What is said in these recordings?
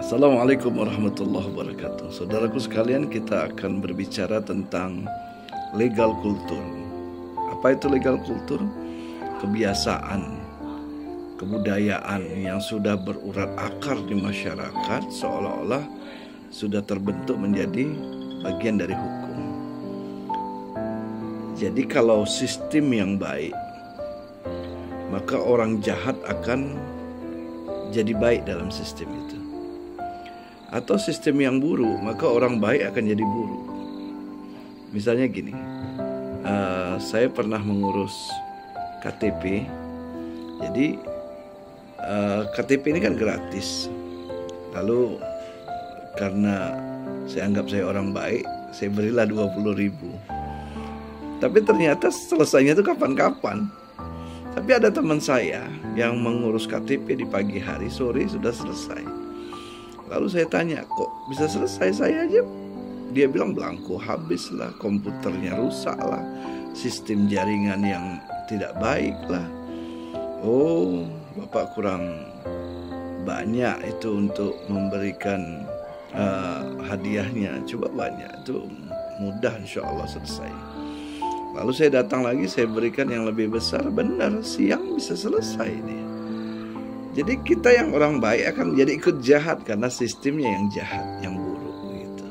Assalamualaikum warahmatullahi wabarakatuh. Saudaraku sekalian, kita akan berbicara tentang legal kultur. Apa itu legal kultur? Kebiasaan, kebudayaan yang sudah berurat akar di masyarakat seolah-olah sudah terbentuk menjadi bagian dari hukum. Jadi kalau sistem yang baik, maka orang jahat akan jadi baik dalam sistem itu. Atau sistem yang buruk, maka orang baik akan jadi buruk. Misalnya gini, saya pernah mengurus KTP. Jadi KTP ini kan gratis. Lalu karena saya anggap saya orang baik, saya berilah 20.000. Tapi ternyata selesainya itu kapan-kapan. Tapi ada teman saya yang mengurus KTP di pagi hari, sore sudah selesai. Lalu saya tanya, kok bisa selesai? Saya aja. Dia bilang belangko habis lah, komputernya rusak lah, sistem jaringan yang tidak baik lah. Oh, Bapak kurang banyak itu untuk memberikan hadiahnya. Coba banyak, itu mudah insya Allah selesai. Lalu saya datang lagi, saya berikan yang lebih besar. Benar, siang bisa selesai dia. Jadi kita yang orang baik akan menjadi ikut jahat karena sistemnya yang jahat, yang buruk gitu.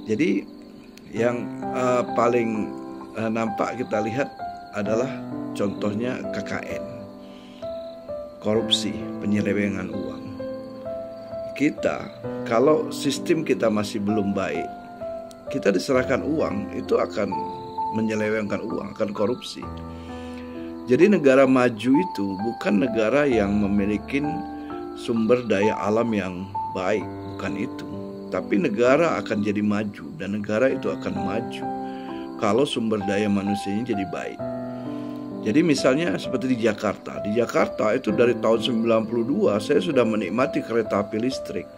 Jadi yang paling nampak kita lihat adalah contohnya KKN, korupsi, penyelewengan uang. Kita kalau sistem kita masih belum baik, kita diserahkan uang itu akan menyelewengkan uang, akan korupsi. Jadi negara maju itu bukan negara yang memiliki sumber daya alam yang baik, bukan itu. Tapi negara akan jadi maju, dan negara itu akan maju kalau sumber daya manusianya jadi baik. Jadi misalnya seperti di Jakarta. Di Jakarta itu dari tahun 92 saya sudah menikmati kereta api listrik.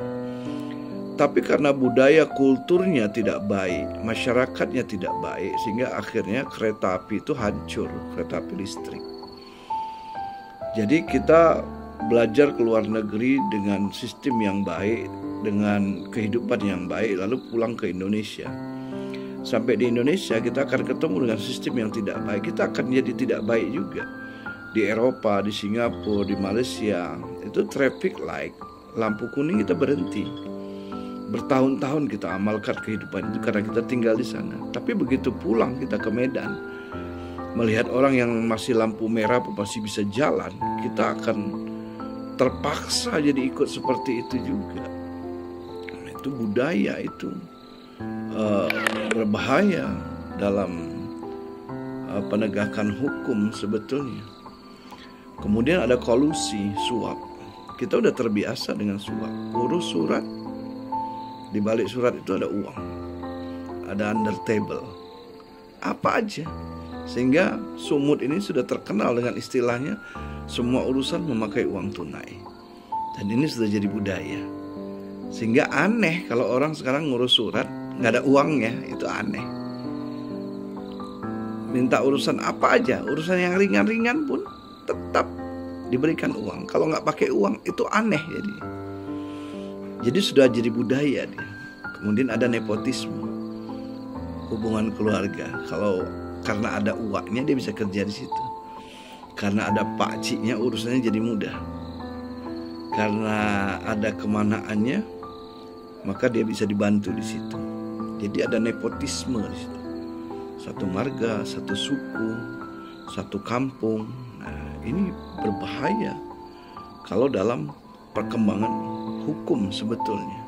Tapi karena budaya kulturnya tidak baik, masyarakatnya tidak baik, sehingga akhirnya kereta api itu hancur, kereta api listrik. Jadi kita belajar ke luar negeri dengan sistem yang baik, dengan kehidupan yang baik, lalu pulang ke Indonesia. Sampai di Indonesia kita akan ketemu dengan sistem yang tidak baik, kita akan jadi tidak baik juga. Di Eropa, di Singapura, di Malaysia, itu traffic light, lampu kuning kita berhenti. Bertahun-tahun kita amalkan kehidupan itu karena kita tinggal di sana. Tapi begitu pulang kita ke Medan, melihat orang yang masih lampu merah masih bisa jalan, kita akan terpaksa jadi ikut seperti itu juga. Itu budaya itu berbahaya dalam penegakan hukum sebetulnya. Kemudian ada kolusi, suap. Kita udah terbiasa dengan suap. Urus surat, di balik surat itu ada uang, ada under table, apa aja. Sehingga sumut ini sudah terkenal dengan istilahnya semua urusan memakai uang tunai. Dan ini sudah jadi budaya. Sehingga aneh kalau orang sekarang ngurus surat nggak ada uangnya, itu aneh. Minta urusan apa aja, urusan yang ringan-ringan pun tetap diberikan uang. Kalau nggak pakai uang itu aneh jadi. Jadi sudah jadi budaya dia. Kemudian ada nepotisme, hubungan keluarga. Kalau karena ada uangnya dia bisa kerja di situ. Karena ada pakciknya urusannya jadi mudah. Karena ada kemanaannya, maka dia bisa dibantu di situ. Jadi ada nepotisme di situ. Satu marga, satu suku, satu kampung. Nah, ini berbahaya kalau dalam perkembangan hukum sebetulnya.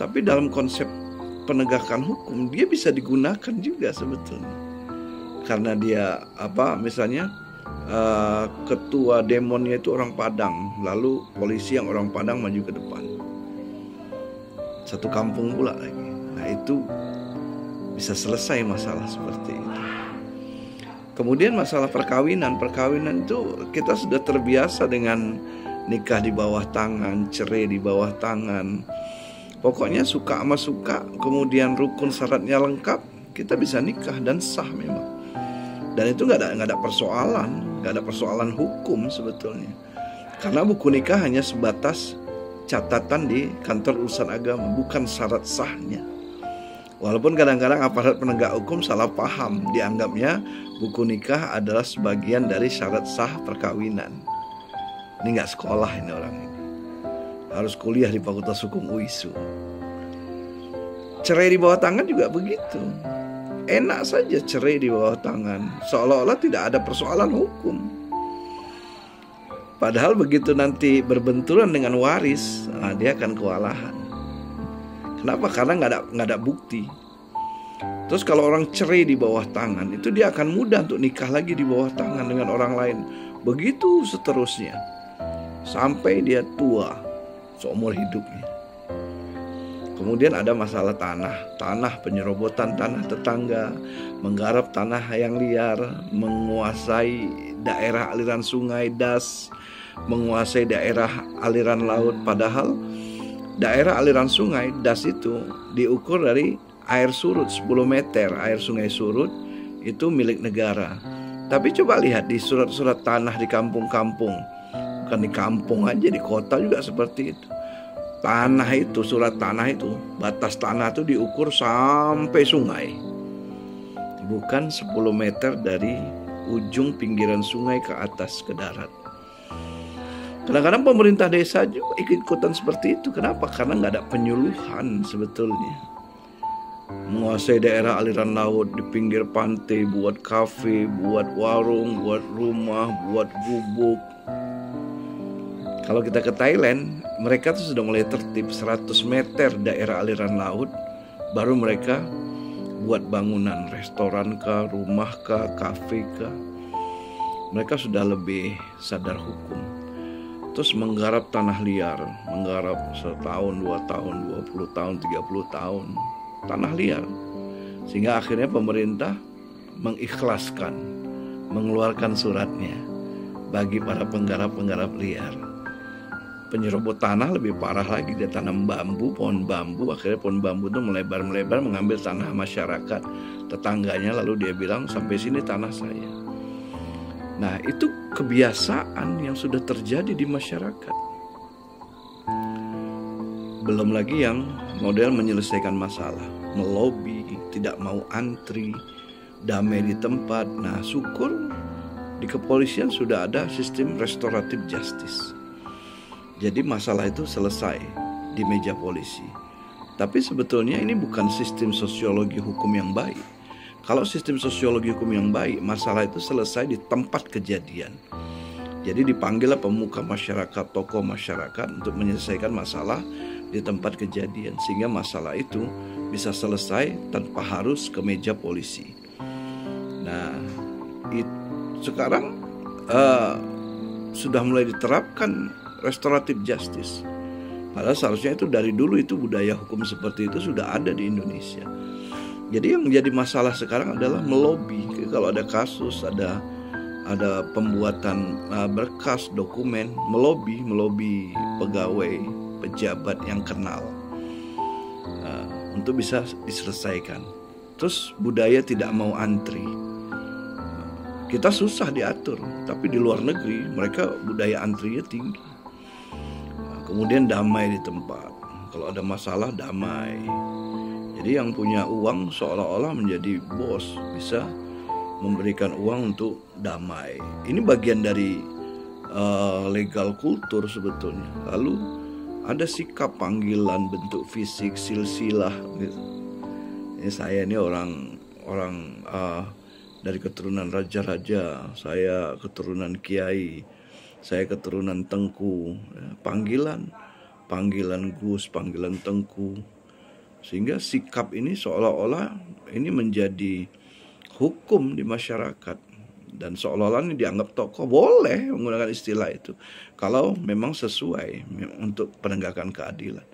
Tapi dalam konsep penegakan hukum dia bisa digunakan juga sebetulnya. Karena dia misalnya ketua demonnya itu orang Padang, lalu polisi yang orang Padang maju ke depan. Satu kampung pula lagi. Nah, itu bisa selesai masalah seperti itu. Kemudian masalah perkawinan itu kita sudah terbiasa dengan nikah di bawah tangan, cerai di bawah tangan. Pokoknya suka sama suka, kemudian rukun syaratnya lengkap, kita bisa nikah dan sah memang. Dan itu nggak ada persoalan hukum sebetulnya. Karena buku nikah hanya sebatas catatan di kantor urusan agama, bukan syarat sahnya. Walaupun kadang-kadang aparat penegak hukum salah paham, dianggapnya buku nikah adalah sebagian dari syarat sah perkawinan. Ini nggak sekolah ini orang ini, harus kuliah di Fakultas Hukum UISU. Cerai di bawah tangan juga begitu. Enak saja cerai di bawah tangan, seolah-olah tidak ada persoalan hukum. Padahal begitu nanti berbenturan dengan waris, nah dia akan kewalahan. Kenapa? Karena nggak ada bukti. Terus kalau orang cerai di bawah tangan, itu dia akan mudah untuk nikah lagi di bawah tangan dengan orang lain. Begitu seterusnya, sampai dia tua seumur hidupnya. Kemudian ada masalah tanah penyerobotan tanah tetangga, menggarap tanah yang liar, menguasai daerah aliran sungai, das, menguasai daerah aliran laut. Padahal daerah aliran sungai, das itu diukur dari air surut 10 meter, air sungai surut itu milik negara. Tapi coba lihat di surat-surat tanah di kampung-kampung, bukan di kampung aja, di kota juga seperti itu. Tanah itu, surat tanah itu, batas tanah itu diukur sampai sungai, bukan 10 meter dari ujung pinggiran sungai ke atas ke darat. Kadang-kadang pemerintah desa juga ikut-ikutan seperti itu. Kenapa? Karena nggak ada penyuluhan sebetulnya. Menguasai daerah aliran laut di pinggir pantai, buat kafe, buat warung, buat rumah, buat gubuk. Kalau kita ke Thailand, mereka tuh sudah mulai tertib 100 meter daerah aliran laut, baru mereka buat bangunan, restoran kah, rumah kah, kafe kah. Mereka sudah lebih sadar hukum. Terus menggarap tanah liar, menggarap 1 tahun, 2 tahun, 20 tahun, 30 tahun, tanah liar. Sehingga akhirnya pemerintah mengikhlaskan, mengeluarkan suratnya bagi para penggarap-penggarap liar. Penyerobot tanah lebih parah lagi, dia tanam bambu, pohon bambu. Akhirnya pohon bambu itu melebar-melebar mengambil tanah masyarakat tetangganya, lalu dia bilang sampai sini tanah saya. Nah, itu kebiasaan yang sudah terjadi di masyarakat. Belum lagi yang model menyelesaikan masalah, melobi, tidak mau antri, damai di tempat. Nah, syukur di kepolisian sudah ada sistem restoratif justice. Jadi masalah itu selesai di meja polisi. Tapi sebetulnya ini bukan sistem sosiologi hukum yang baik. Kalau sistem sosiologi hukum yang baik, masalah itu selesai di tempat kejadian. Jadi dipanggillah pemuka masyarakat, tokoh masyarakat untuk menyelesaikan masalah di tempat kejadian. Sehingga masalah itu bisa selesai tanpa harus ke meja polisi. Nah, sekarang sudah mulai diterapkan restoratif justice. Padahal seharusnya itu dari dulu itu budaya hukum seperti itu sudah ada di Indonesia. Jadi yang menjadi masalah sekarang adalah melobi. Kalau ada kasus, ada pembuatan berkas, dokumen, melobi pegawai, pejabat yang kenal untuk bisa diselesaikan. Terus budaya tidak mau antri. Kita susah diatur, tapi di luar negeri mereka budaya antrinya tinggi. Kemudian damai di tempat. Kalau ada masalah damai. Jadi yang punya uang seolah-olah menjadi bos, bisa memberikan uang untuk damai. Ini bagian dari legal kultur sebetulnya. Lalu ada sikap panggilan, bentuk fisik, silsilah. Gitu. Ini saya ini orang dari keturunan raja-raja, saya keturunan kiai, saya keturunan tengku. Panggilan Gus, panggilan tengku. Sehingga sikap ini seolah-olah ini menjadi hukum di masyarakat. Dan seolah-olah ini dianggap tokoh, boleh menggunakan istilah itu kalau memang sesuai untuk penegakan keadilan.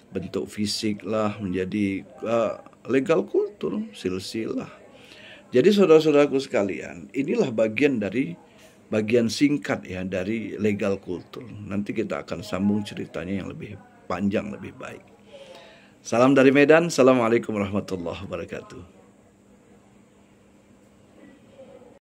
Bentuk fisik lah menjadi legal kultur, silsilah. Jadi saudara-saudaraku sekalian, inilah bagian singkat ya dari legal kultur. Nanti kita akan sambung ceritanya yang lebih panjang, lebih baik. Salam dari Medan. Assalamualaikum warahmatullahi wabarakatuh.